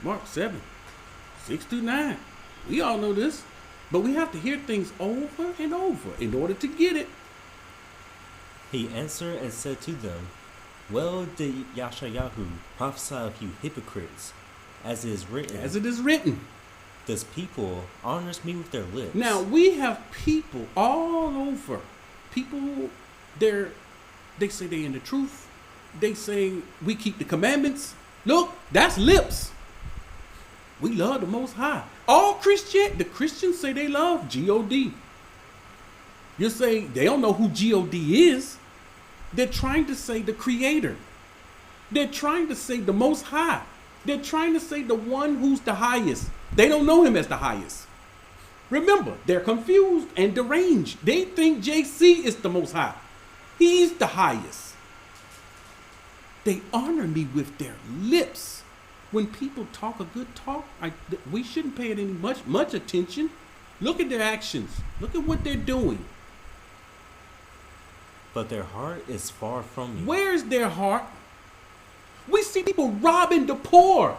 Mark 7, 6 through 9. We all know this. But we have to hear things over and over in order to get it. He answered and said to them, well did Yashayahu prophesy of you hypocrites, as it is written. As it is written. This people honors me with their lips. Now, we have people all over. People, they say they're in the truth. They say we keep the commandments. Look, that's lips. We love the Most High. The Christians say they love God. You say they don't know who God is. They're trying to say the Creator. They're trying to say the Most High. They're trying to say the one who's the highest. They don't know him as the highest. Remember, they're confused and deranged. They think JC is the Most High. He's the highest. They honor me with their lips. When people talk a good talk, we shouldn't pay it any much attention. Look at their actions. Look at what they're doing. But their heart is far from you. Where is their heart? We see people robbing the poor.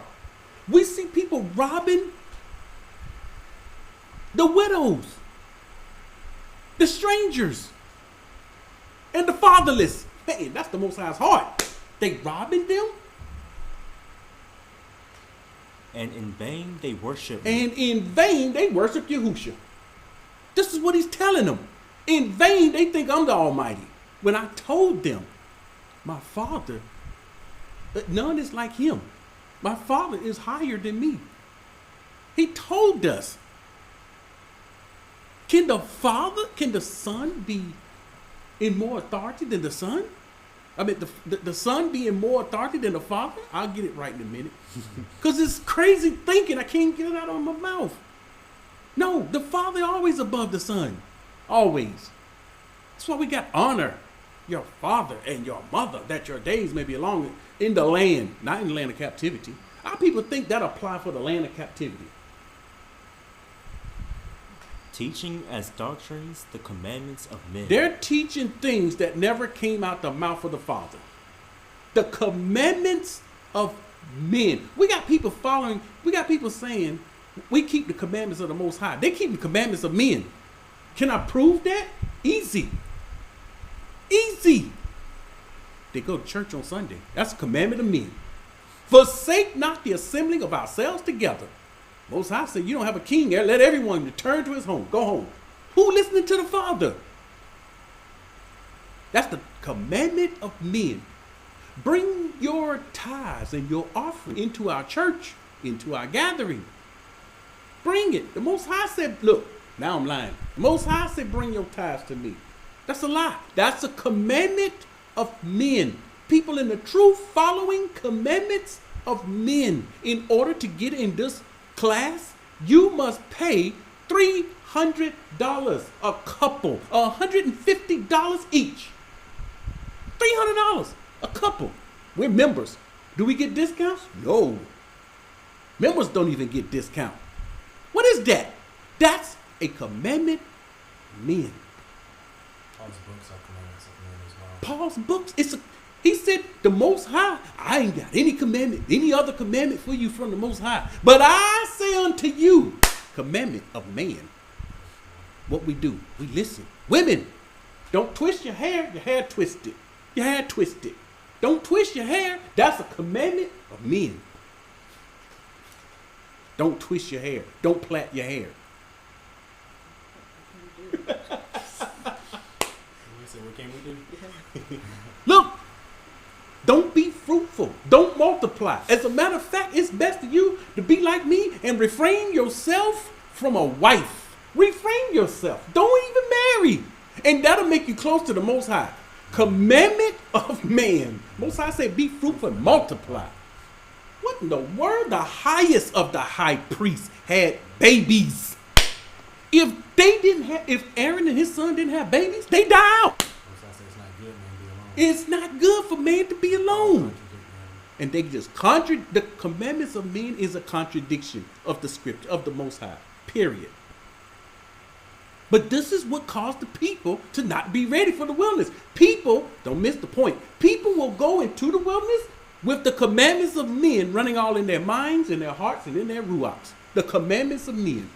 We see people robbing the widows, the strangers, and the fatherless. Hey, that's the Most High's heart. They robbing them. And in vain they worship me. And in vain they worship Yahuah. This is what he's telling them. In vain they think I'm the Almighty. When I told them, my Father, none is like him. My Father is higher than me. He told us. Can the Son be in more authority than the Son? I mean, the Son be in more authority than the Father? I'll get it right in a minute. Because it's crazy thinking. I can't get it out of my mouth. No, the Father always above the Son. Always. That's why we got honor your father and your mother, that your days may be long in the land, not in the land of captivity. Our people think that apply for the land of captivity. Teaching as doctrines the commandments of men. They're teaching things that never came out the mouth of the Father. The commandments of men. We got people saying we keep the commandments of the Most High. They keep the commandments of men. Can I prove that? Easy. Easy. They go to church on Sunday. That's a commandment of men. Forsake not the assembling of ourselves together. Most High said, you don't have a king there. Let everyone return to his home. Go home. Who listening to the Father? That's the commandment of men. Bring your tithes and your offering into our church, into our gathering. Bring it. The Most High said, look, now I'm lying. The Most High said, bring your tithes to me. That's a lie. That's a commandment of men. People in the truth following commandments of men. In order to get in this class, you must pay $300 a couple, $150 each. $300 a couple. We're members. Do we get discounts? No. Members don't even get discount. What is that? That's a commandment of men. Paul's books are commandments of men as well. Paul's books, he said, the Most High, I ain't got any other commandment for you from the Most High. But I say unto you, commandment of man. What we do, we listen. Women, don't twist your hair twisted. Your hair twisted. Don't twist your hair. That's a commandment of men. Don't twist your hair. Don't plait your hair. What can we do? Look, don't be fruitful. Don't multiply. As a matter of fact, it's best for you to be like me and refrain yourself from a wife. Refrain yourself. Don't even marry. And that'll make you close to the Most High. Commandment of man. Most High said, be fruitful and multiply. What in the world? The highest of the high priests had babies. If Aaron and his son didn't have babies, they die out. It's not good for man to be alone. And they just the commandments of men is a contradiction of the scripture, of the Most High, period. But this is what caused the people to not be ready for the wilderness. People, don't miss the point, people will go into the wilderness with the commandments of men running all in their minds, in their hearts, and in their ruachs. The commandments of men.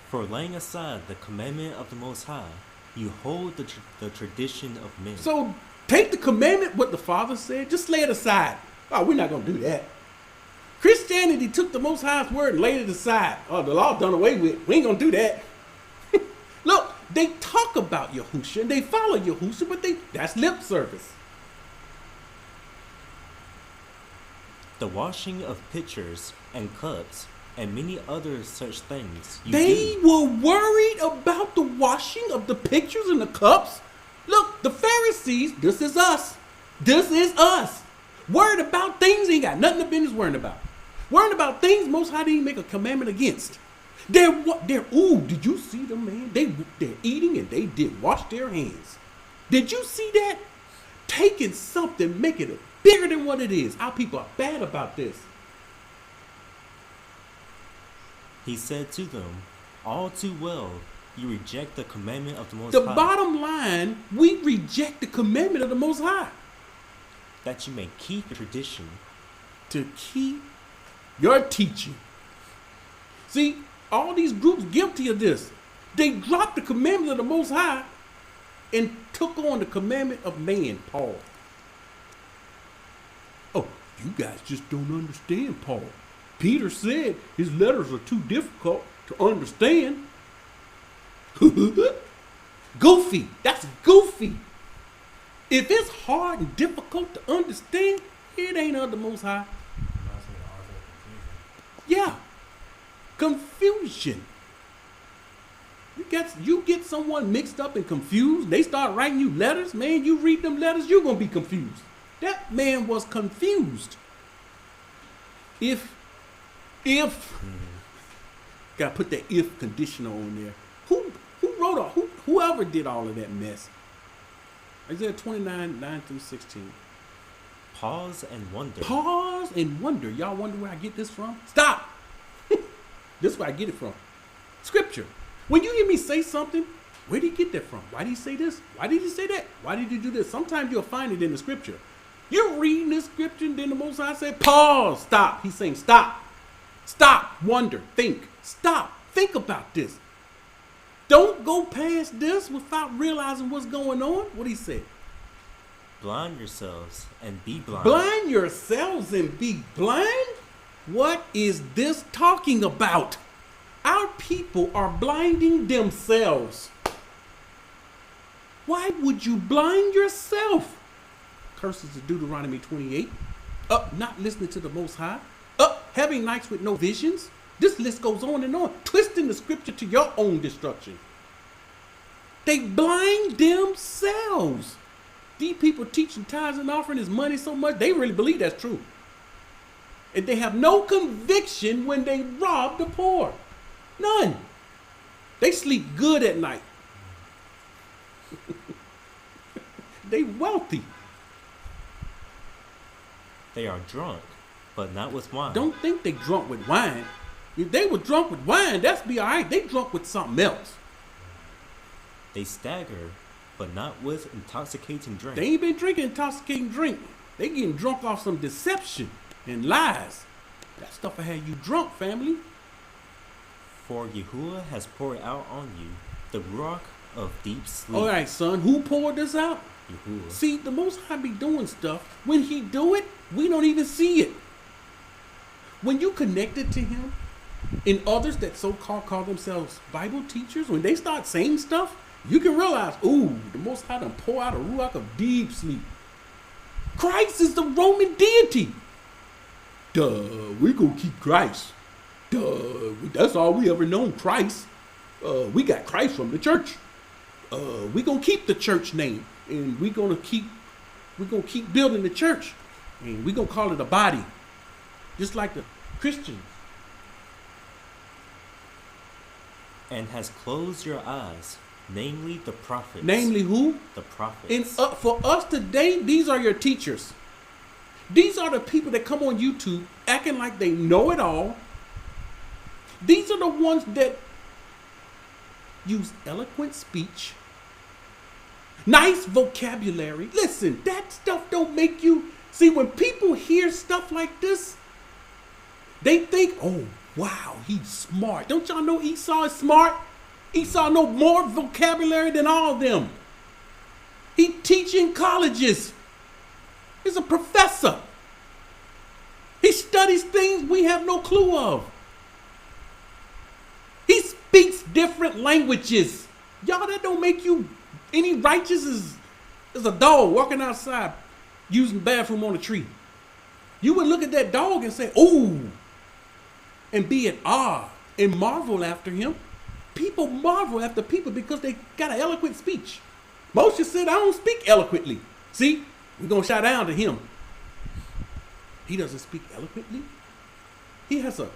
For laying aside the commandment of the Most High, you hold the tradition of men. So take the commandment, what the Father said, just lay it aside. Oh, we're not going to do that. Christianity took the Most High's word and laid it aside. Oh, the law done away with. We ain't going to do that. Look, they talk about Yahushua and they follow Yahushua, but that's lip service. The washing of pitchers and cups and many other such things They were worried about the washing of the pitchers and the cups. Look, the Pharisees, this is us. This is us. Worried about things he ain't got nothing to business worrying about. Worrying about things Most High didn't make a commandment against. Did you see them, man? They're eating and they did wash their hands. Did you see that? Taking something, making it bigger than what it is. Our people are bad about this. He said to them, all too well, you reject the commandment of the Most The High. bottom line, we reject the commandment of the Most High. That you may keep the tradition. To keep your teaching. See, all these groups guilty of this. They dropped the commandment of the Most High and took on the commandment of man, Paul. Oh, you guys just don't understand, Paul. Peter said his letters are too difficult to understand. Goofy. That's goofy. If it's hard and difficult to understand, it ain't of the Most High. Yeah. Confusion. You get someone mixed up and confused, they start writing you letters, man, you read them letters, you're going to be confused. That man was confused. If gotta put that if conditional on there. Who wrote whoever did all of that mess? Isaiah 29, 9-16. Pause and wonder. Pause and wonder. Y'all wonder where I get this from? Stop. This is where I get it from. Scripture. When you hear me say something, where did he get that from? Why did he say this? Why did he say that? Why did he do this? Sometimes you'll find it in the scripture. You're reading this scripture and then the Most High said, pause, stop. He's saying stop. Stop, wonder, think. Stop, think about this. Don't go past this without realizing what's going on. What he said? Blind yourselves and be blind. Blind yourselves and be blind? What is this talking about? Our people are blinding themselves. Why would you blind yourself? Curses of Deuteronomy 28. Not listening to the Most High. Having nights with no visions. This list goes on and on. Twisting the scripture to your own destruction. They blind themselves. These people teaching tithes and offering his money so much, they really believe that's true. And they have no conviction when they rob the poor. None. They sleep good at night. They wealthy. They are drunk, but not with wine. Don't think they drunk with wine. If they were drunk with wine, that's be all right. They drunk with something else. They stagger, but not with intoxicating drink. They ain't been drinking intoxicating drink. They getting drunk off some deception and lies. That stuff will have you drunk, family. For Yahuah has poured out on you the ruach of deep sleep. All right, son. Who poured this out? Yahuah. See, the Most High be doing stuff. When he do it, we don't even see it. When you connected to him and others that so-called call themselves Bible teachers, when they start saying stuff, you can realize, ooh, the Most High done pour out a ruach of deep sleep. Christ is the Roman deity. Duh, we gonna keep Christ. Duh, that's all we ever known, Christ. We got Christ from the church. We gonna keep the church name, and we gonna keep building the church, and we gonna call it a body, just like the Christians. And has closed your eyes, namely the prophets. Namely who? The prophets. And for us today, these are your teachers. These are the people that come on YouTube acting like they know it all. These are the ones that use eloquent speech, Nice vocabulary. Listen, that stuff don't make you... See, when people hear stuff like this, they think, oh, wow, he's smart. Don't y'all know Esau is smart? Esau know more vocabulary than all of them. He teach in colleges. He's a professor. He studies things we have no clue of. He speaks different languages. Y'all, that don't make you any righteous as a dog walking outside using the bathroom on a tree. You would look at that dog and say, oh, and be at awe and marvel after him. People marvel after people because they got an eloquent speech. Moshe said, I don't speak eloquently. See, we're going to shout down to him. He doesn't speak eloquently. He has a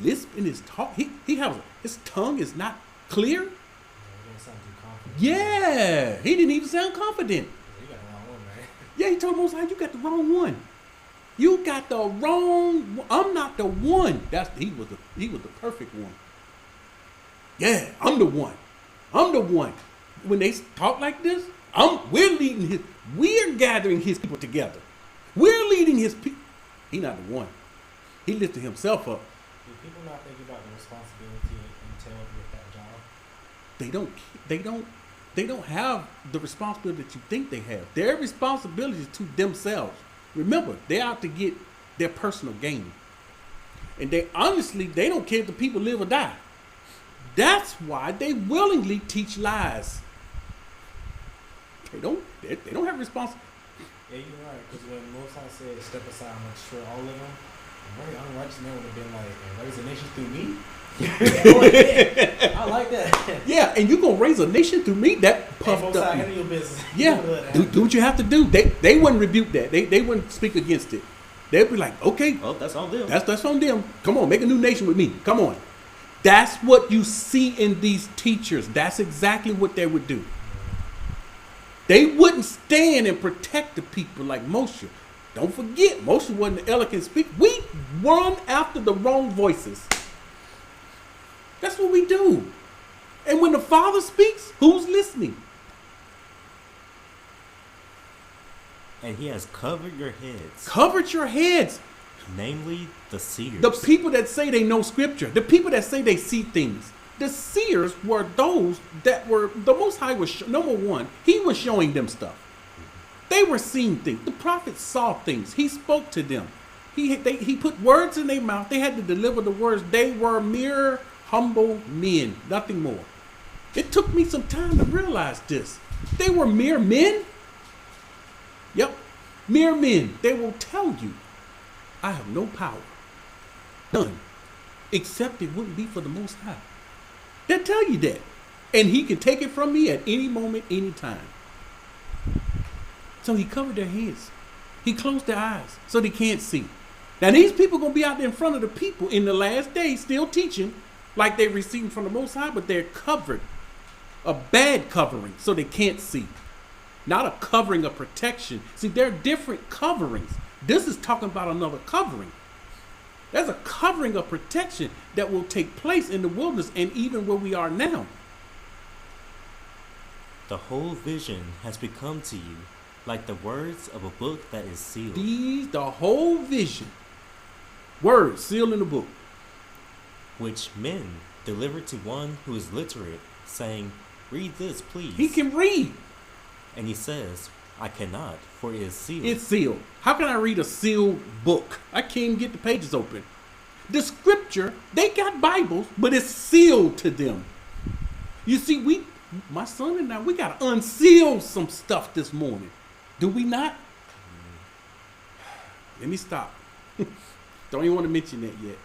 lisp in his talk. His tongue is not clear. Yeah, he didn't sound too confident. Yeah, he didn't even sound confident. Yeah, you got the wrong one, man. Yeah, he told Moses, you got the wrong one. You got the wrong. I'm not the one. He was the perfect one. Yeah, I'm the one. I'm the one. When they talk like this, we're gathering his people together. We're leading his people. He's not the one. He lifted himself up. Do people not think about the responsibility entailed with that job? They don't have the responsibility that you think they have. Their responsibility is to themselves. Remember, they're out to get their personal gain. And they don't care if the people live or die. That's why they willingly teach lies. They don't have responsibility. Yeah, you're right. Because when Moses said, step aside, I'm going to destroy all of them, a very unrighteous man would have been like, raise a nation through me? I like that. Yeah, and you're going to raise a nation through me? That puffed up. Handle your business. Yeah, do what you have to do. They wouldn't rebuke that. They wouldn't speak against it. They'd be like, okay. Well, that's on them. That's on them. Come on, make a new nation with me. Come on. That's what you see in these teachers. That's exactly what they would do. They wouldn't stand and protect the people like Moshe. Don't forget, Moshe wasn't an eloquent speaker. We run after the wrong voices. That's what we do. And when the Father speaks, who's listening? And he has covered your heads. Covered your heads. Namely, the seers. The people that say they know scripture. The people that say they see things. The seers were those that were, the Most High was, number one, he was showing them stuff. They were seeing things. The prophets saw things. He spoke to them. He put words in their mouth. They had to deliver the words. They were mere humble men, nothing more. It took me some time to realize this. They were mere men. Yep, mere men. They will tell you, I have no power. None. Except it wouldn't be for the Most High. They'll tell you that. And he can take it from me at any moment, any time. So he covered their heads. He closed their eyes so they can't see. Now these people going to be out there in front of the people in the last days still teaching like they're receiving from the Most High, but they're covered. A bad covering so they can't see. Not a covering of protection. See, there are different coverings. This is talking about another covering. There's a covering of protection that will take place in the wilderness and even where we are now. The whole vision has become to you like the words of a book that is sealed. The whole vision. Words sealed in the book. Which men deliver to one who is literate, saying, read this, please. He can read. And he says, I cannot, for it is sealed. It's sealed. How can I read a sealed book? I can't even get the pages open. The scripture, they got Bibles, but it's sealed to them. You see, my son and I, we got to unseal some stuff this morning. Do we not? Let me stop. Don't even want to mention that yet.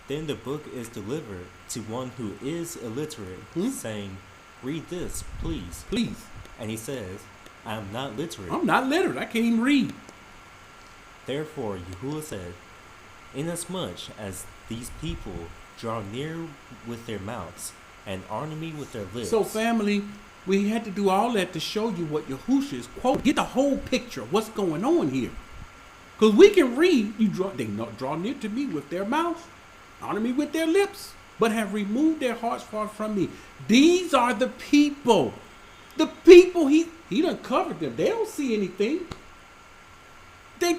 Then the book is delivered to one who is illiterate, saying, read this, please. Please. And he says, I am not literate. I'm not literate. I can't even read. Therefore, Yahuah said, inasmuch as these people draw near with their mouths and honor me with their lips. So, family, we had to do all that to show you what Yahushua is quoting. Get the whole picture of what's going on here. Because we can read, they draw near to me with their mouths, honor me with their lips, but have removed their hearts far from me. These are the people The people he done covered them. They don't see anything. They